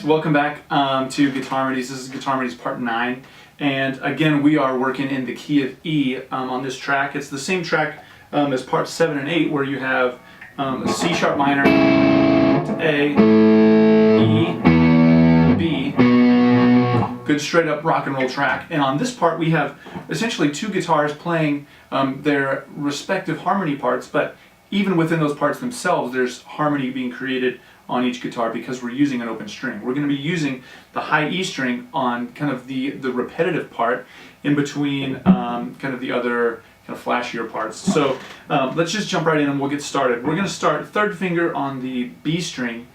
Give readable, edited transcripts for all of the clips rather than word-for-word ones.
guys, welcome back to Guitarmonies. This is Guitarmonies Part 9, and again we are working in the key of E on this track. It's the same track as Part 7 and 8 where you have a C sharp minor, A, E, B, good straight up rock and roll track. And on this part we have essentially two guitars playing their respective harmony parts, but even within those parts themselves there's harmony being created on each guitar because we're using an open string. We're going to be using the high E string on kind of the repetitive part in between kind of the other kind of flashier parts. So let's just jump right in and we'll get started. We're going to start third finger on the B string,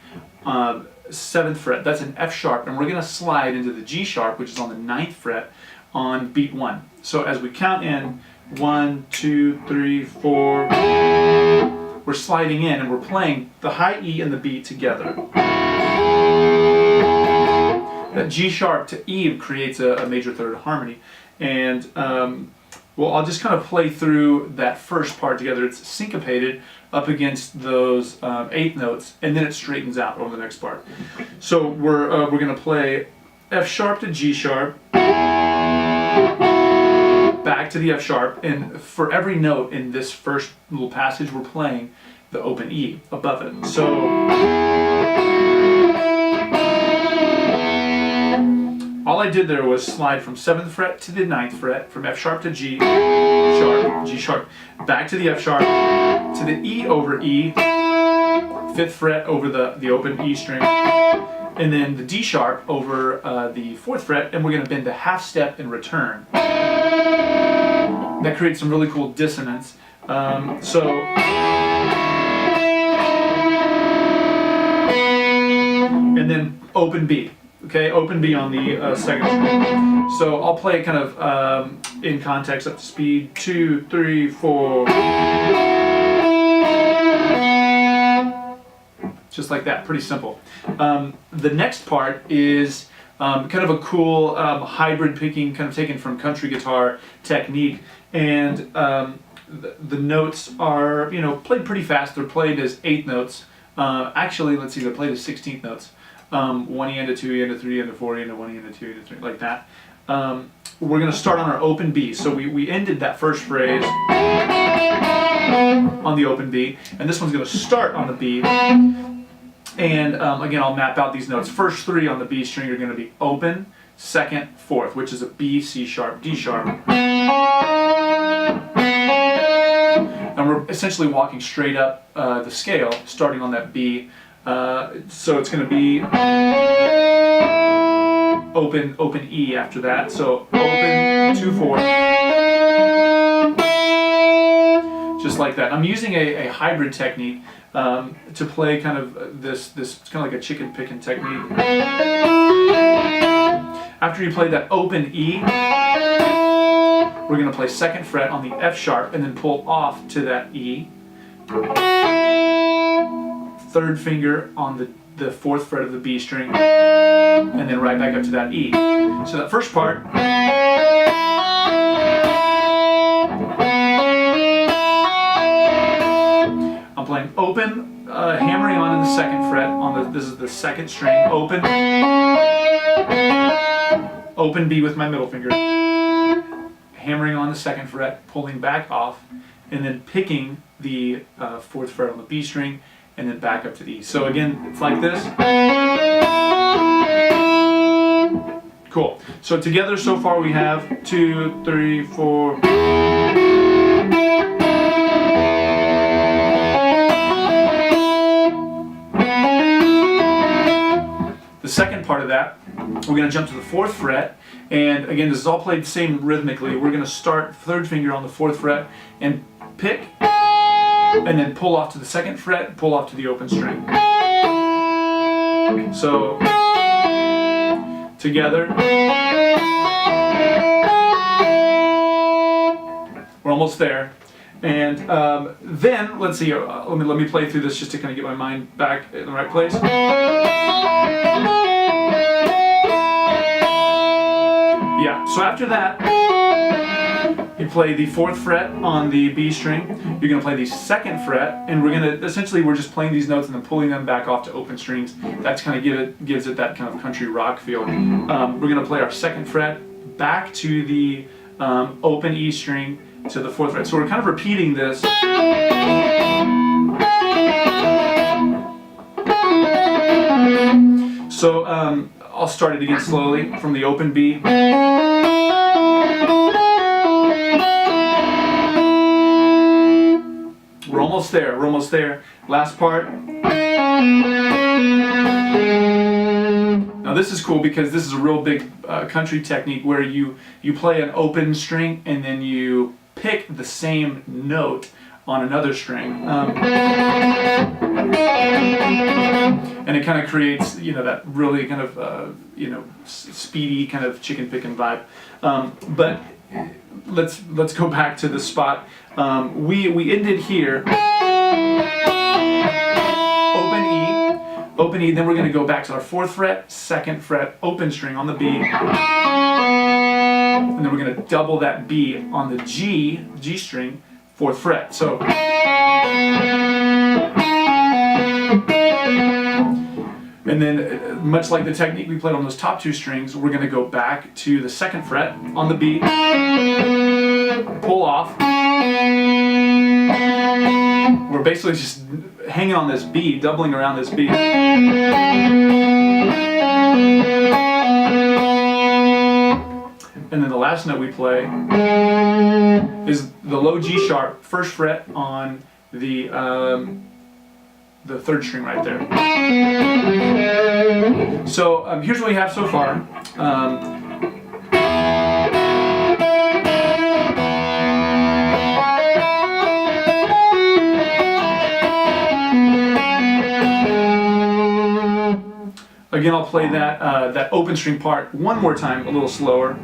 7th fret. That's an F sharp, and we're going to slide into the G sharp, which is on the 9th fret on beat 1. So as we count in 1, 2, 3, 4, we're sliding in and we're playing the high E and the B together. That G sharp to E creates a major third harmony. And well, I'll just kind of play through that first part together. It's syncopated up against those 8th notes, and then it straightens out over the next part. So we're going to play F sharp to G sharp, back to the F sharp, and for every note in this first little passage we're playing the open E above it. So all I did there was slide from 7th fret to the 9th fret, from F sharp to G sharp, G sharp, back to the F sharp, to the E over E, 5th fret over the open E string, and then the D sharp over the 4th fret, and we're going to bend a half step and return. That creates some really cool dissonance. And then open B. Okay, open B on the 2nd string. So I'll play it kind of in context up to speed. 2, 3, 4. Just like that, pretty simple. The next part is kind of a cool hybrid picking, kind of taken from country guitar technique. And the notes are, played pretty fast. They're played as 8th notes. Actually, let's see, they're played as 16th notes. 1 E into 2 E into 3 E into 4 E into 1 E into 2 E into 3, like that. We're going to start on our open B. So we ended that first phrase on the open B, and this one's going to start on the B. And again, I'll map out these notes. First 3 on the B string are going to be open, 2nd, 4th, which is a B, C sharp, D sharp. And we're essentially walking straight up the scale, starting on that B. So it's going to be open E after that. So open, 2, 4. Just like that. I'm using a hybrid technique to play kind of this kind of like a chicken picking technique. After you play that open E, we're going to play 2nd fret on the F sharp and then pull off to that E. 3rd finger on the 4th fret of the B string, and then right back up to that E. So that first part, I'm playing open, hammering on in the 2nd fret on this is the 2nd string, open, open B with my middle finger, hammering on the 2nd fret, pulling back off, and then picking the 4th fret on the B string, and then back up to the E. So again, it's like this. Cool. So together so far we have 2, 3, 4. The second part of that, we're going to jump to the 4th fret, and again, this is all played the same rhythmically. We're going to start 3rd finger on the 4th fret and pick, and then pull off to the 2nd fret, pull off to the open string. So together, we're almost there. And then let's see. Let me play through this just to kind of get my mind back in the right place. Yeah. So after that, you play the 4th fret on the B string. You're going to play the 2nd fret, and we're just playing these notes and then pulling them back off to open strings. That's kind of gives it that kind of country rock feel. We're going to play our 2nd fret back to the open E string to the 4th fret. So we're kind of repeating this. So I'll start it again slowly from the open B. We're almost there, we're almost there. Last part. Now this is cool because this is a real big country technique where you play an open string and then you pick the same note on another string. And it kind of creates, that really kind of, speedy kind of chicken picking vibe. But let's go back to the spot. We ended here. Open E, then we're going to go back to our 4th fret, 2nd fret, open string on the B. And then we're going to double that B on the G string, 4th fret. So. And then, much like the technique we played on those top 2 strings, we're going to go back to the 2nd fret on the B, pull off. We're basically just hanging on this B, doubling around this B. And then the last note we play is the low G sharp, 1st fret on the 3rd string right there. So here's what we have so far. Again, I'll play that open string part one more time, a little slower.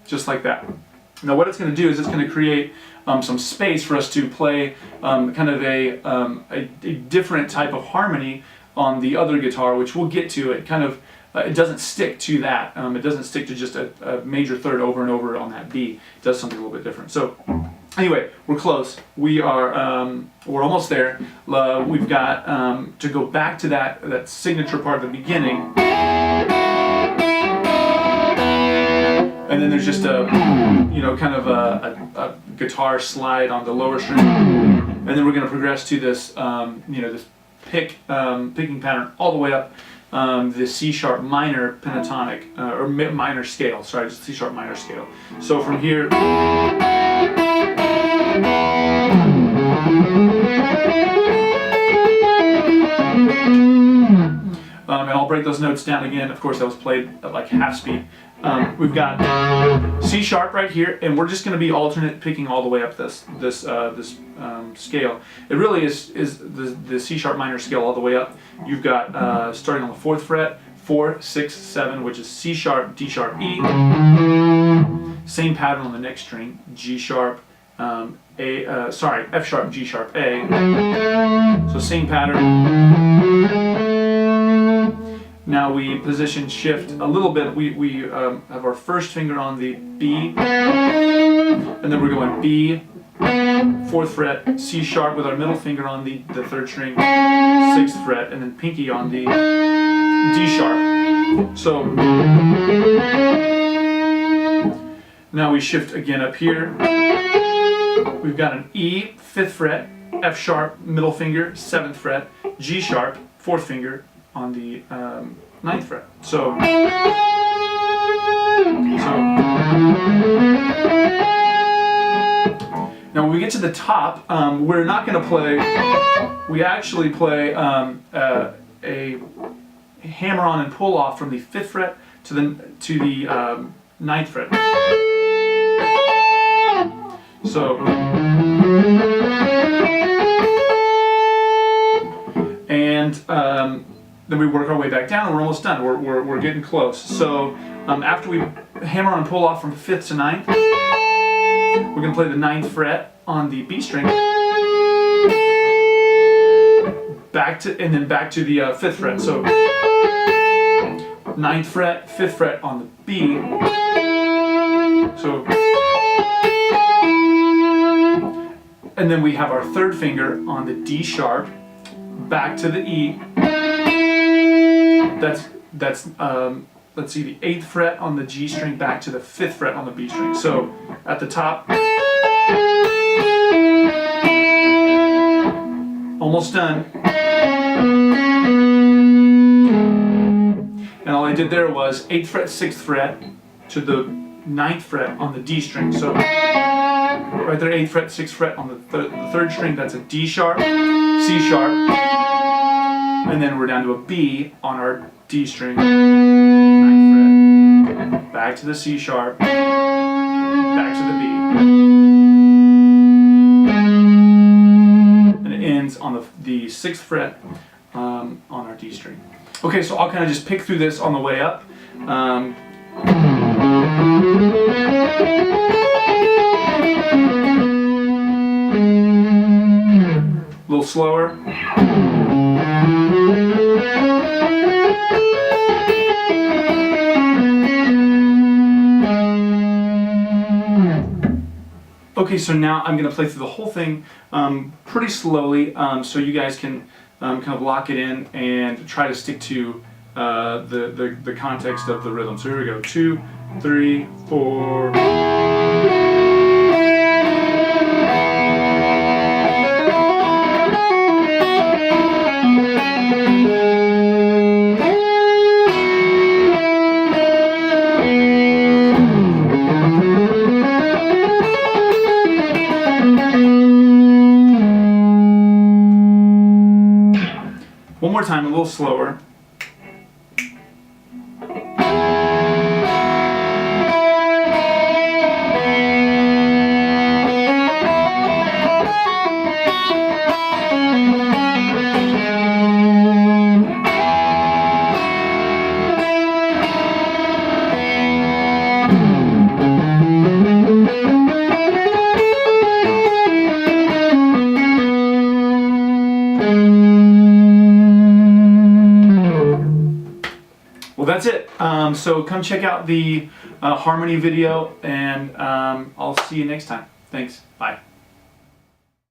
Just like that. Now what it's going to do is it's going to create some space for us to play kind of a different type of harmony on the other guitar, which we'll get to. It kind of it doesn't stick to that. It doesn't stick to just a major third over and over on that B. It does something a little bit different. So anyway, we're close. We're almost there. We've got to go back to that signature part at the beginning. And then there's just a kind of a guitar slide on the lower string. And then we're going to progress to this, this picking pattern all the way up the C sharp minor pentatonic, or minor scale, sorry, just C sharp minor scale. So from here, and I'll break those notes down again. Of course, that was played at like half speed. We've got C sharp right here, and we're just going to be alternate picking all the way up this scale. It really is the C sharp minor scale all the way up. You've got starting on the 4th fret, 4, 6, 7, which is C sharp, D sharp, E. Same pattern on the next string, G sharp, F sharp, G sharp, A. So same pattern. Now we position shift a little bit. We have our first finger on the B, and then we're going B, 4th fret, C sharp with our middle finger on the 3rd string, 6th fret, and then pinky on the D sharp. So now we shift again up here. We've got an E, 5th fret, F sharp, middle finger, 7th fret, G sharp, 4th finger on the 9th fret. So now when we get to the top, we're not going to play. We actually play a hammer on and pull off from the 5th fret to the 9th fret. So. And then we work our way back down, and we're almost done. We're getting close. So after we hammer on and pull off from 5th to 9th, we're going to play the 9th fret on the B string. back to, and then back to the 5th fret. So 9th fret, 5th fret on the B. So, and then we have our 3rd finger on the D sharp, back to the E. That's let's see, the 8th fret on the G string, back to the 5th fret on the B string. So at the top, almost done. And all I did there was 8th fret, 6th fret to the 9th fret on the D string. So right there, 8th fret, 6th fret on the 3rd string, that's a D sharp, C sharp, and then we're down to a B on our D string, 9th fret, back to the C sharp, back to the B, and it ends on the 6th fret on our D string. Okay, so I'll kind of just pick through this on the way up. A little slower. Okay, so now I'm going to play through the whole thing pretty slowly, so you guys can kind of lock it in and try to stick to the context of the rhythm. So here we go, 2, 3, 4. One more time, a little slower. Well, that's it. So come check out the harmony video, and I'll see you next time. Thanks. Bye.